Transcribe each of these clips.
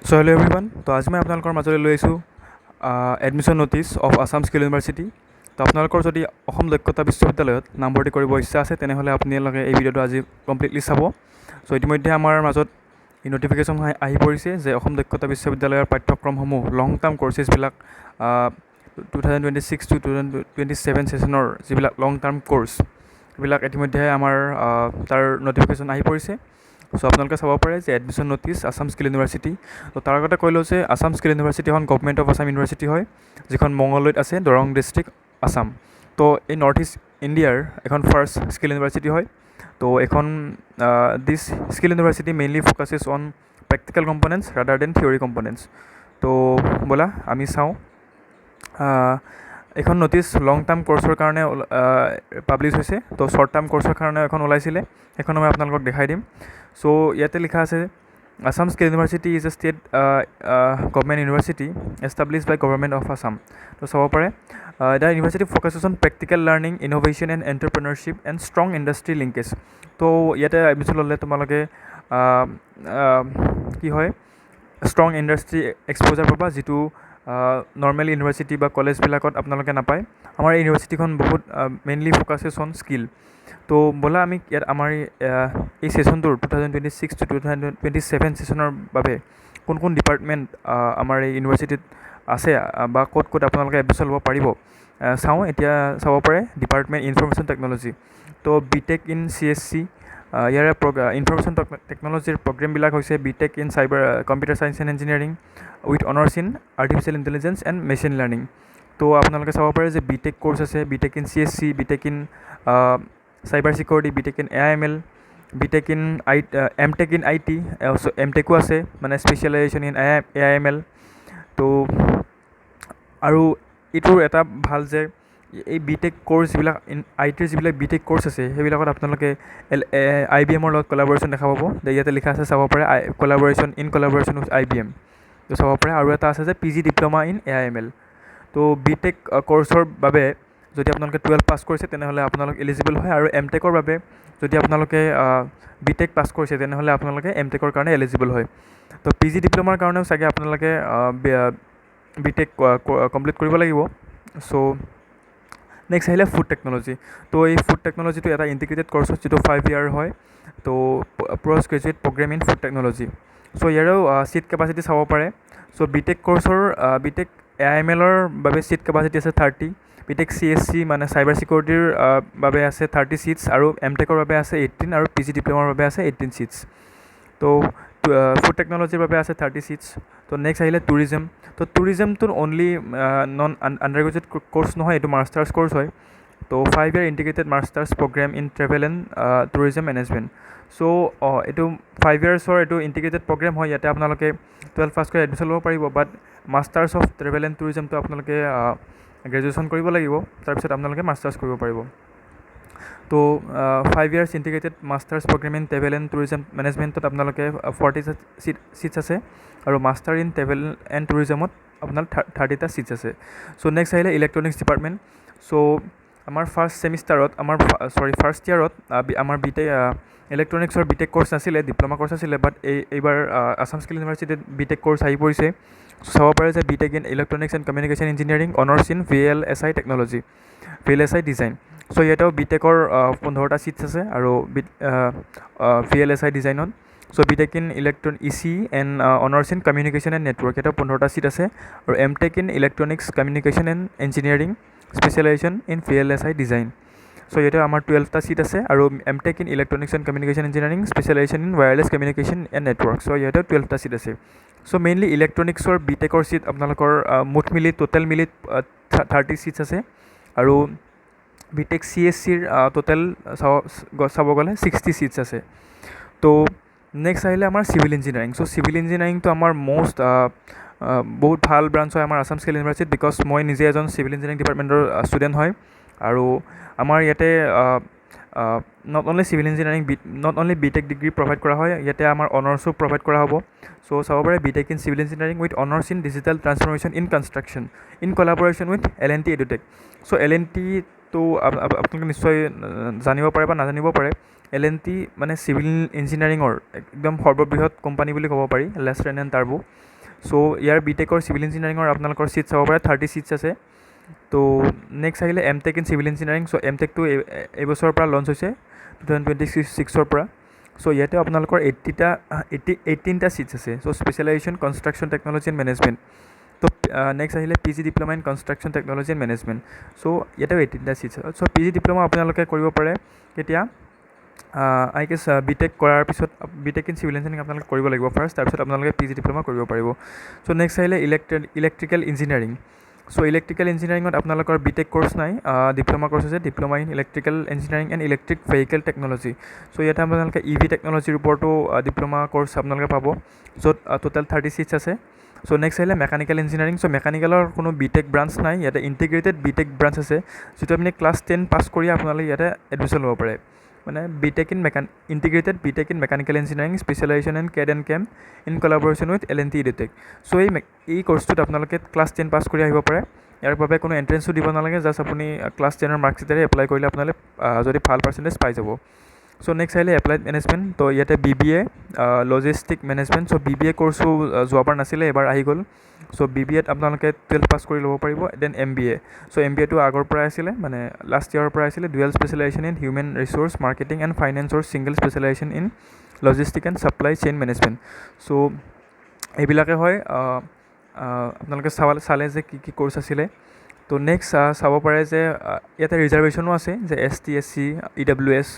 So hello' everyone. তো আজি মই আপোনালোকৰ মাজলৈ লৈ আহিছোঁ admission notice of Assam skill university. তো আপোনালোকৰ যদি অসম দক্ষতা বিশ্ববিদ্যালয়ত নামভৰ্তি কৰিব ইচ্ছা আছে তেনেহ'লে আপোনালোকে এই ভিডিঅ'টো আজি কমপ্লিটলি চাব। চ' ইতিমধ্যে আমাৰ মাজত এই ন'টিফিকেশ্যন আহি পৰিছে যে অসম দক্ষতা বিশ্ববিদ্যালয়ৰ পাঠ্যক্ৰমসমূহ লং টাৰ্ম কৰ্চেছবিলাক 2026 to 2027 ছেশ্যনৰ যিবিলাক লং টাৰ্ম কৰ্চ সেইবিলাক ইতিমধ্যে আমাৰ তাৰ ন'টিফিকেশ্যন আহি পৰিছে। চ' আপোনালোকে চাব পাৰে যে admission notice Assam skill university. তো তাৰ আগতে কৈ লওঁ যে আছাম স্কিল ইউনিভাৰ্চিটি এখন গভৰ্ণমেণ্ট অফ আছাম ইউনিভাৰ্চিটি হয়, যিখন মঙলদৈত আছে, দৰং ডিষ্ট্ৰিক্ট, আছাম। তো এই নৰ্থ ইষ্ট ইণ্ডিয়াৰ এখন ফাৰ্ষ্ট স্কিল ইউনিভাৰ্চিটি হয়। তো এখন this skill university mainly focuses on practical components rather than theory components. তো ব'লা আমি চাওঁ। এইখন ন'টিছ লং টাৰ্ম কৰ্চৰ কাৰণে পাব্লিছ হৈছে। তো শ্বৰ্ট টাৰ্ম কৰ্চৰ কাৰণে এখন ওলাইছিলে, সেইখনো মই আপোনালোকক দেখাই দিম। চ' ইয়াতে লিখা আছে Assam skill university is a state government university establish by government of Assam. তো চাব পাৰে the university focuses on practical learning, innovation and entrepreneurship and strong industry linkage. তো ইয়াতে এডমিশ্যন ল'লে তোমালোকে কি হয় ষ্ট্ৰং ইণ্ডাষ্ট্ৰি এক্সপ'জাৰ পাবা, যিটো নৰ্মেল ইউনিভাৰ্চিটি বা কলেজবিলাকত আপোনালোকে নাপায়। আমাৰ এই ইউনিভাৰ্চিটিখন বহুত মেইনলি ফ'কাছেছ অন স্কিল। তো ব'লা আমি ইয়াত আমাৰ এই ছেশ্যনটোৰ 2026 to 2027 ছেশ্যনৰ বাবে কোন কোন ডিপাৰ্টমেণ্ট আমাৰ এই ইউনিভাৰ্চিটিত আছে বা ক'ত ক'ত আপোনালোকে এডমিশ্যন ল'ব পাৰিব চাওঁ। এতিয়া চাব পাৰে ডিপাৰ্টমেণ্ট ইনফৰমেশ্যন টেকন'লজি। তো বিটেক ইন CSC, ইয়াৰে ইনফৰমেশ্যন টেকন'লজিৰ প্ৰগ্ৰেমবিলাক হৈছে BTech in cyber computer science and engineering with honours in artificial intelligence and machine learning. তো আপোনালোকে চাব পাৰে যে বিটেক কোৰ্চ আছে, BTech in CSC, BTech in cyber security, BTech in AIML, BTech in MTech in IT, এমটেকো আছে মানে specialisation in AIML। তো আৰু এইটোৰ এটা ভাল যে এই বিটেক কোৰ্চ যিবিলাক ITৰ যিবিলাক বিটেক কোৰ্চ আছে সেইবিলাকত আপোনালোকে IBMৰ লগত কলাবৰেশ্যন দেখা পাব। ইয়াতে লিখা আছে চাব পাৰে কলাবৰেশ্যন উইথ IBM। তো চাব পাৰে আৰু এটা আছে যে PG ডিপ্ল'মা ইন AIML। তো বিটেক কোৰ্চৰ বাবে যদি আপোনালোকে 12 পাছ কৰিছে তেনেহ'লে আপোনালোক এলিজিবল হয়, আৰু এমটেকৰ বাবে যদি আপোনালোকে বিটেক পাছ কৰিছে তেনেহ'লে আপোনালোকে এমটেকৰ কাৰণে এলিজিবল হয়। তো PG ডিপ্ল'মাৰ কাৰণেও চাগে আপোনালোকে বিটেক কমপ্লিট কৰিব লাগিব। চ' নেক্সট আহিলে ফুড টেকন'লজি। তো এই ফুড টেকন'লজিটো এটা ইণ্টিগ্ৰেটেড কৰ্চ হয়, যিটো 5 year হয়। তো post graduate programme in food technology. So' ইয়াৰেও ছিট কেপাচিটি চাব পাৰে। চ' বিটেক কৰ্চৰ বিটেক AIMLৰ বাবে ছিট কেপাচিটি আছে 30, বিটেক CSC মানে চাইবাৰ চিকিউৰিটিৰ বাবে আছে 30 ছিটছ, আৰু এমটেকৰ বাবে আছে 18, আৰু PG ডিপ্ল'মাৰ বাবে আছে 18 ছিটছ। তো ফুড টেকন'লজিৰ বাবে আছে 30 ছিটছ। তো নেক্সট আহিলে টুৰিজম। তো টুৰিজমটো only non under graduate course নহয়, এইটো মাষ্টাৰ্ছ কোৰ্চ হয়। তো 5 year integrated masters programme in travel and tourism management. So' এইটো 5 yearsৰ এইটো ইণ্টিগ্ৰেটেড প্ৰগ্ৰেম হয়। ইয়াতে আপোনালোকে 12 পাছ কৰি এডমিশ্যন ল'ব পাৰিব, বাট মাষ্টাৰ্ছ অফ ট্ৰেভেল এণ্ড টুৰিজমটো আপোনালোকে গ্ৰেজুৱেশ্যন কৰিব লাগিব, তাৰপিছত আপোনালোকে মাষ্টাৰ্ছ কৰিব পাৰিব। তো 5 years integrated masters programme in travel and tourism মেনেজমেণ্টত আপোনালোকে 40 ছিটছ আছে, আৰু মাষ্টাৰ ইন ট্ৰেভেল এণ্ড টুৰিজমত আপোনাৰ 30টা ছিটছ আছে। চ' নেক্সট আহিলে ইলেক্ট্ৰনিক্স ডিপাৰ্টমেণ্ট। চ' আমাৰ ফাৰ্ষ্ট ইয়াৰত আমাৰ ইলেক্ট্ৰনিক্সৰ বিটেক কোৰ্চ নাছিলে, ডিপ্ল'মা কোৰ্চ আছিলে, বাট এইবাৰ আছাম স্কিল ইউনিভাৰ্চিটিত বিটেক কোৰ্চ আহি পৰিছে। চাব পাৰে যে BTech in electronics and communication engineering, honours in VLSI technology, VLSI design. So' ইয়াতেও বিটেকৰ 15টা ছিটছ আছে, আৰু VLSI ডিজাইনত। So' BTech in EC and honours in communication and network, ইয়াতেও 15টা ছিট আছে, আৰু MTech in electronics communication and engineering, specialisation in VLSI design. So' ইয়াতে আমাৰ 12টা ছিট আছে, আৰু MTech in electronics and communication engineering, specialisation in wireless communication and network. So' ইয়াতেও 12টা ছিট আছে। চ' মেইনলি ইলেক্ট্ৰনিক্সৰ বিটেকৰ ছিট আপোনালোকৰ টোটেল মিলি 30 ছিটছ আছে, আৰু বিটেক CSCৰ টোটেল চাব গ'লে 60 ছিটছ আছে। তো নেক্সট আহিলে আমাৰ চিভিল ইঞ্জিনিয়াৰিং। চ' চিভিল ইঞ্জিনিয়াৰিংটো আমাৰ বহুত ভাল ব্ৰাঞ্চ হয় আমাৰ আছাম স্কিল ইউনিভাৰ্চিটিত, বিকজ মই নিজে এজন চিভিল ইঞ্জিনিয়াৰিং ডিপাৰ্টমেণ্টৰ ষ্টুডেণ্ট হয়। আৰু আমাৰ ইয়াতে not only BTech degree provide কৰা হয়, ইয়াতে আমাৰ অনাৰ্ছো প্ৰভাইড কৰা হ'ব। চ' চাব পাৰে BTech in civil engineering with honours in digital transformation in construction in collaboration with L&T edutech. So' L&Tটো আপোনালোকে নিশ্চয় জানিব পাৰে বা নাজানিব পাৰে। L&T মানে চিভিল ইঞ্জিনিয়াৰিঙৰ একদম সৰ্ববৃহৎ কোম্পানী বুলি ক'ব পাৰি, লেছৰেন এণ্ড টাৰ্বো। চ' ইয়াৰ বি টেকৰ চিভিল ইঞ্জিনিয়াৰিঙৰ আপোনালোকৰ ছিট চাব পাৰে 30 ছিটছ আছে। তো নেক্সট আহিলে M tech in civil engineering. So' M টেকটো এইবছৰৰ পৰা লঞ্চ হৈছে 2026 পৰা। চ' ইয়াতে আপোনালোকৰ 18টা ছিটছ আছে। So' specialisation construction technology and management. তো নেক্সট আহিলে P G diploma in construction technology and management. So' ইয়াতেও 18টা ছিটছ আছে। চ' পি জি ডিপ্ল'মা আপোনালোকে কৰিব পাৰে কেতিয়া, আই গেছ বি টেক কৰাৰ পিছত B tech in civil engineering আপোনালোকে কৰিব লাগিব ফাৰ্ষ্ট, তাৰপিছত আপোনালোকে পি জি ডিপ্ল'মা কৰিব পাৰিব। চ' নেক্সট আহিলে ইলেক্ট্ৰিকেল ইঞ্জিনিয়াৰিং। চ' ইলেক্ট্ৰিকেল ইঞ্জিনিয়াৰিঙত আপোনালোকৰ বি টেক ক'ৰ্চ নাই, ডিপ্ল'মা ক'ৰ্চ আছে, diploma in electrical engineering and electric vehicle technology. So' ইয়াতে আপোনালোকে ই ভি টেকন'লজিৰ ওপৰতো ডিপ্ল'মা ক'ৰ্চ আপোনালোকে পাব, য'ত টোটেল 30 ছিটছ আছে। চ' নেক্সট আহিলে মেকানিকেল ইঞ্জিনিয়াৰিং। চ' মেকানিকেলৰ কোনো বি টেক ব্ৰাঞ্চ নাই, ইয়াতে ইণ্টিগ্ৰেটেড বি টেক ব্ৰাঞ্চ আছে, যিটো আপুনি ক্লাছ 10 পাছ কৰি আপোনালোকে ইয়াতে এডমিশ্যন ল'ব পাৰে। মানে B tech in integrated B tech in mechanical engineering specialisation in CAD and CAM in collaboration with L&T edutech. So' এই ক'ৰ্চটোত আপোনালোকে ক্লাছ 10 পাছ কৰি আহিব পাৰে। ইয়াৰ বাবে কোনো এণ্ট্ৰেঞ্চো দিব নালাগে, জাষ্ট আপুনি ক্লাছ 10ৰ মাৰ্কশ্বিটেৰে এপ্লাই কৰিলে আপোনালোকে যদি ভাল পাৰ্চেণ্টেজ পাই যাব। চ' নেক্সট আহিলে এপ্লাইড মেনেজমেণ্ট। তো ইয়াতে B B A logistic management. So' B B A ক'ৰ্চো যোৱাবাৰ নাছিলে, এবাৰ আহি গ'ল। চ' বি বি এত আপোনালোকে 12 পাছ কৰি ল'ব পাৰিব। Then M B A. So' M B এটো আগৰ পৰাই আছিলে, মানে লাষ্ট ইয়েৰৰ পৰা আছিলে, dual specialisation in human resource marketing and ফাইনেন্সৰ single specialisation in logistic and supply chain management. So' এইবিলাকে হয় আপোনালোকে চালে যে কি কি ক'ৰ্চ আছিলে। তো নেক্সট চাব পাৰে যে ইয়াতে ৰিজাৰ্ভেশ্যনো আছে, যে ST SC EWS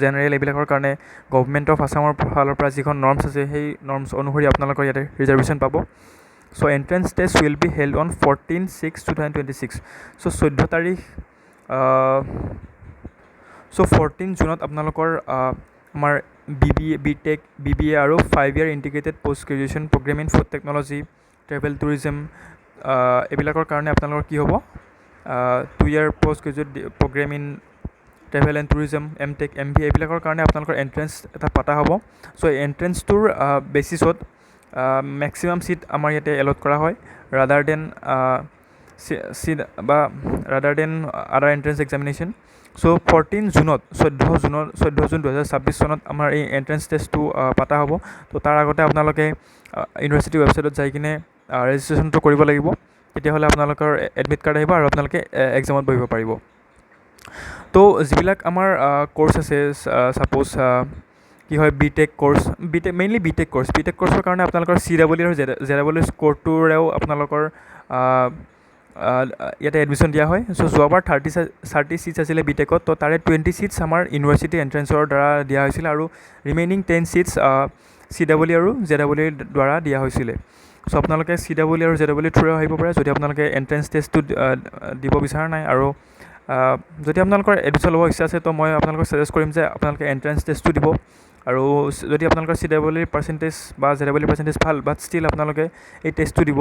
জেনেৰেল এইবিলাকৰ কাৰণে গভৰ্ণমেণ্ট অফ আছামৰ ফালৰ পৰা যিখন নৰ্মছ আছে, সেই নৰ্মছ অনুসৰি আপোনালোকৰ ইয়াতে ৰিজাৰ্ভেশ্যন পাব। So' entrance test will be held on 14/6/2026। So' 14 তাৰিখ চ' 14 জুনত আপোনালোকৰ আমাৰ বি বি এ আৰু 5 year integrated post graduation program in food technology, travel tourism এইবিলাকৰ কাৰণে আপোনালোকৰ কি হ'ব, 2 year post graduate programme in travel and tourism, M tech MBA এইবিলাকৰ কাৰণে আপোনালোকৰ এণ্ট্ৰেঞ্চ এটা পতা হ'ব। চ' এণ্ট্ৰেঞ্চটোৰ বেচিছত মেক্সিমাম ছিট আমাৰ ইয়াতে এলট কৰা হয়, ৰাদাৰ দেন আদাৰ এণ্ট্ৰেঞ্চ এক্সামিনেশ্যন। চ' 14 জুনত 14 জুন 2026 চনত আমাৰ এই এণ্ট্ৰেঞ্চ টেষ্টটো পতা হ'ব। তো তাৰ আগতে আপোনালোকে ইউনিভাৰ্চিটি ৱেবছাইটত যাই কিনে ৰেজিষ্ট্ৰেশ্যনটো কৰিব লাগিব, তেতিয়াহ'লে আপোনালোকৰ এডমিট কাৰ্ড আহিব আৰু আপোনালোকে এক্সামত বহিব পাৰিব। তো যিবিলাক আমাৰ ক'ৰ্চ আছে, ছাপ'জ কি হয় B tech course, mainly B tech ক'ৰ্চৰ কাৰণে আপোনালোকৰ CEE আৰু JEE স্ক'ৰটোৰেও আপোনালোকৰ ইয়াতে এডমিশ্যন দিয়া হয়। চ' যোৱাবাৰ 30 ছিটছ আছিলে বি টেকত, তো তাৰে 20 ছিটছ আমাৰ ইউনিভাৰ্চিটি এণ্ট্ৰেঞ্চৰ দ্বাৰা দিয়া হৈছিলে, আৰু ৰিমেইনিং 10 ছিটছ CEE আৰু JEE দ্বাৰা দিয়া হৈছিলে। চ' আপোনালোকে CEE আৰু JEE থ্ৰুৰে আহিব পাৰে যদি আপোনালোকে এণ্ট্ৰেঞ্চ টেষ্টটো দিব বিচৰা নাই। আৰু যদি আপোনালোকৰ এডমিশ্যন ল'ব ইচ্ছা আছে, তো মই আপোনালোকক ছাজেষ্ট কৰিম যে আপোনালোকে এণ্ট্ৰেঞ্চ টেষ্টটো দিব। আৰু যদি আপোনালোকৰ CEE পাৰ্চেণ্টেজ বা JEE পাৰ্চেণ্টেজ ভাল, বাট ষ্টিল আপোনালোকে এই টেষ্টটো দিব,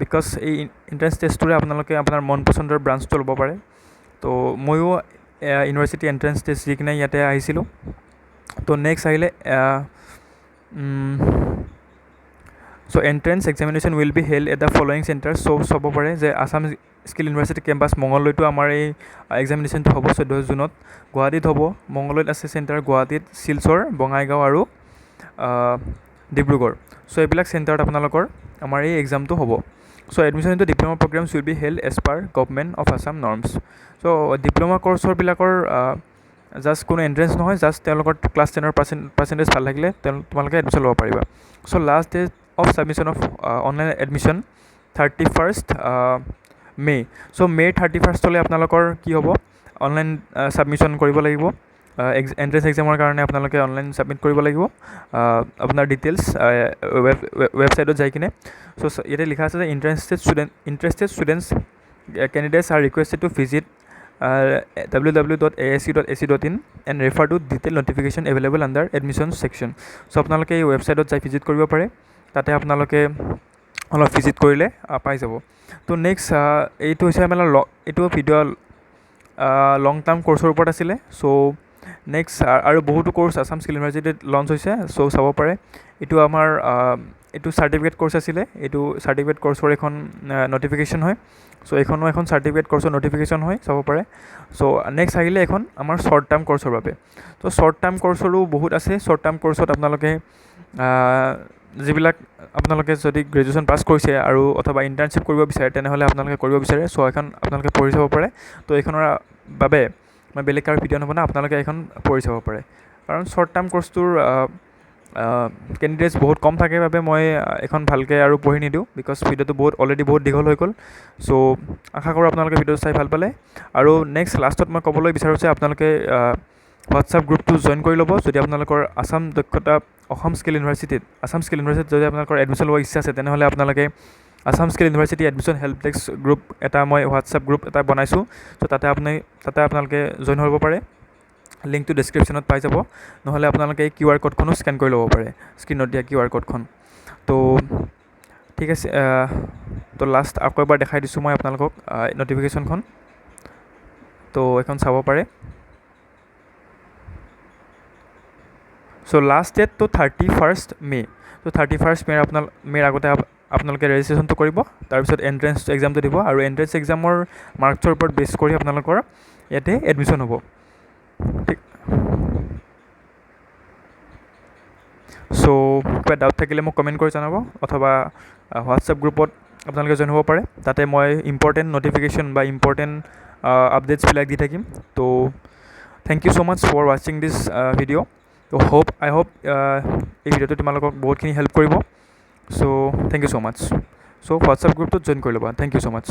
বিকজ এই এণ্ট্ৰেঞ্চ টেষ্টটোৰে আপোনালোকে আপোনাৰ মন পচন্দৰ ব্ৰাঞ্চটো ল'ব পাৰে। তো ময়ো ইউনিভাৰ্চিটি এণ্ট্ৰেঞ্চ টেষ্ট দি কিনে ইয়াতে আহিছিলোঁ। তো নেক্সট আহিলে so' entrance examination will be held at the following centre. So' চাব পাৰে যে আছাম স্কিল ইউনিভাৰ্চিটি কেম্পাছ মঙলদৈতো আমাৰ এই এক্সামিনেশ্যনটো হ'ব 14 জুনত। গুৱাহাটীত হ'ব, মঙলদৈত আছে চেণ্টাৰ, গুৱাহাটীত, শিলচৰ, বঙাইগাঁও আৰু ডিব্ৰুগড়। চ' এইবিলাক চেণ্টাৰত আপোনালোকৰ আমাৰ এই এক্সামটো হ'ব। So' admission into diploma programmes will be held as per government of Assam norms. So' diploma কৰ্চৰবিলাকৰ জাষ্ট কোনো এণ্ট্ৰেঞ্চ নহয়, জাষ্ট তেওঁলোকৰ ক্লাছ 10ৰ পাৰ্চেণ্টেজ ভাল থাকিলে তোমালোকে এডমিশ্যন ল'ব পাৰিবা। So' last date of submission of online admission 31st May'. So' May' 31st আপোনালোকৰ কি হ'ব, অনলাইন ছাবমিশ্যন কৰিব লাগিব। এণ্ট্ৰেঞ্চ এক্সামৰ কাৰণে আপোনালোকে অনলাইন ছাবমিট কৰিব লাগিব আপোনাৰ ডিটেইলছ ৱেবছাইটত যাই কিনে। চ' ইয়াতে লিখা আছে যে interested students candidates are requested to visit www.asc.ac.in and refer to detail notification available under admission section. So' আপোনালোকে এই ৱেবছাইটত যাই ভিজিট কৰিব পাৰে, তাতে আপোনালোকে অলপ ভিজিট কৰিলে পাই যাব। তো নেক্সট এইটো হৈছে আমাৰ এইটো ভিডিঅ' লং টাৰ্ম ক'ৰ্চৰ ওপৰত আছিলে। চ' নেক্সট আৰু বহুতো ক'ৰ্চ আছাম স্কিল ইউনিভাৰ্চিটিত লঞ্চ হৈছে, চ' চাব পাৰে। এইটো আমাৰ এইটো চাৰ্টিফিকেট ক'ৰ্চ আছিলে, এইটো চাৰ্টিফিকেট ক'ৰ্চৰ এখন নটিফিকেশ্যন হয়। চ' এইখনো এখন চাৰ্টিফিকেট ক'ৰ্চৰ নটিফিকেশ্যন হয়, চাব পাৰে। চ' নেক্সট আহিলে এখন আমাৰ শ্বৰ্ট টাৰ্ম ক'ৰ্চৰ বাবে। ত' শ্বৰ্ট টাৰ্ম ক'ৰ্চৰো বহুত আছে। শ্বৰ্ট টাৰ্ম ক'ৰ্চত আপোনালোকে যিবিলাক আপোনালোকে যদি গ্ৰেজুৱেশ্যন পাছ কৰিছে আৰু অথবা ইণ্টাৰ্ণশ্বিপ কৰিব বিচাৰে তেনেহ'লে আপোনালোকে কৰিব বিচাৰে। চ' এইখন আপোনালোকে পঢ়ি চাব পাৰে। তো এইখনৰ বাবে মই বেলেগ আৰু ভিডিঅ' নবনাওঁ, আপোনালোকে এইখন পঢ়ি চাব পাৰে। কাৰণ শ্বৰ্ট টাৰ্ম ক'ৰ্চটোৰ কেণ্ডিডেটছ বহুত কম থাকে বাবে মই এইখন ভালকৈ আৰু পঢ়ি নিদিওঁ, বিকজ ভিডিঅ'টো অলৰেডি বহুত দীঘল হৈ গ'ল। চ' আশা কৰোঁ আপোনালোকে ভিডিঅ'টো চাই ভাল পালে। আৰু নেক্সট লাষ্টত মই ক'বলৈ বিচাৰোঁ যে আপোনালোকে হোৱাটছআপ গ্ৰুপটো জইন কৰি ল'ব যদি আপোনালোকৰ আছাম স্কিল ইউনিভাৰ্চিটিত যদি আপোনালোকৰ এডমিশ্যন ল'ব ইচ্ছা আছে, তেনেহ'লে আপোনালোকে Assam skill university admission help desk group এটা মই হোৱাটছআপ গ্ৰুপ এটা বনাইছোঁ। চ' তাতে আপোনালোকে জইন হ'ব পাৰে। লিংকটো ডেছক্ৰিপশ্যনত পাই যাব, নহ'লে আপোনালোকে এই QR ক'ডখনো স্কেন কৰি ল'ব পাৰে, স্ক্ৰীণত দিয়া QR ক'ডখন। তো ঠিক আছে, তো লাষ্ট আকৌ এবাৰ দেখাই দিছোঁ মই আপোনালোকক ন'টিফিকেশ্যনখন। তো এইখন চাব পাৰে। চ' লাষ্ট ডেট তো 31 মে'। তো 31 মে'ৰ আগতে আপোনালোকে ৰেজিষ্ট্ৰেশ্যনটো কৰিব, তাৰপিছত এণ্ট্ৰেঞ্চ এক্সামটো দিব, আৰু এণ্ট্ৰেঞ্চ এক্সামৰ মাৰ্কছৰ ওপৰত বেছ কৰি আপোনালোকৰ ইয়াতে এডমিশ্যন হ'ব। ঠিক। চ' কিবা ডাউট থাকিলে মোক কমেণ্ট কৰি জনাব, অথবা হোৱাটছআপ গ্ৰুপত আপোনালোকে জইন হ'ব পাৰে। তাতে মই ইম্পৰ্টেণ্ট ন'টিফিকেশ্যন বা ইম্পৰ্টেণ্ট আপডেটছবিলাক দি থাকিম। তো thank you so' much for ৱাচিং দিছ ভিডিঅ'। তো আই হোপ এই ভিডিঅ'টো তোমালোকক বহুতখিনি হেল্প কৰিব। So' thank you so' much. So' WhatsApp গ্ৰুপটোত জইন কৰি ল'বা। Thank you so' much.